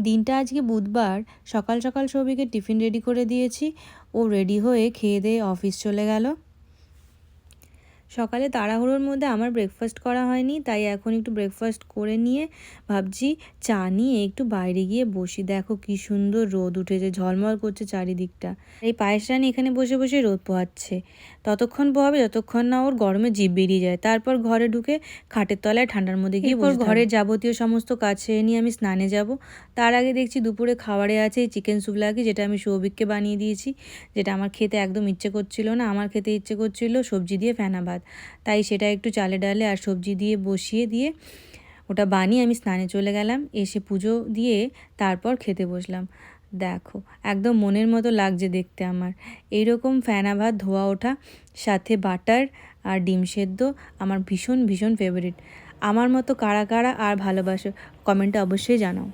দিনটা আজকে বুধবার। সকাল সকাল সৌভিকে টিফিন রেডি করে দিয়েছি। ও রেডি হয়ে খেয়ে দিয়ে অফিস চলে গেল। সকালে তাড়াহুড়োর মধ্যে আমার ব্রেকফাস্ট করা হয়নি, তাই এখন একটু ব্রেকফাস্ট করে নিয়ে ভাবছি চা নিয়ে একটু বাইরে গিয়ে বসি। দেখো কি সুন্দর রোদ উঠেছে, ঝলমল করছে চারিদিকটা। এই পায়েস রানী এখানে বসে বসে রোদ পোহাচ্ছে। ততক্ষণ পোহাবে যতক্ষণ না ওর গরমে জিভ বেরিয়ে যায়। তারপর ঘরে ঢুকে খাটের তলায় ঠান্ডার মধ্যে গিয়ে বসে ঘরের যাবতীয় সমস্ত কাজ সেরে নিয়ে আমি স্নানে যাব। তার আগে দেখছি দুপুরে খাবারে আছে এই চিকেন সুবলাকি, যেটা আমি সৌভিককে বানিয়ে দিয়েছি, যেটা আমার খেতে একদম ইচ্ছে করছিল না। আমার খেতে ইচ্ছে করছিল সবজি দিয়ে ফেনা ভাত, তাই সেটা একটু চালে ডালে আর সবজি দিয়ে বসিয়ে দিয়ে ওটা বানিয়ে আমি স্নানে চলে গেলাম। এসে পুজো দিয়ে তারপর খেতে বসলাম। দেখো একদম মনের মতো লাগছে দেখতে আমার। এইরকম ফেনা ভাত ধোয়া ওঠা সাথে বাটার আর ডিম সেদ্ধ আমার ভীষণ ভীষণ ফেভারিট। আমার মতো কারা কারা আর ভালোবাসো কমেন্টে অবশ্যই জানাও।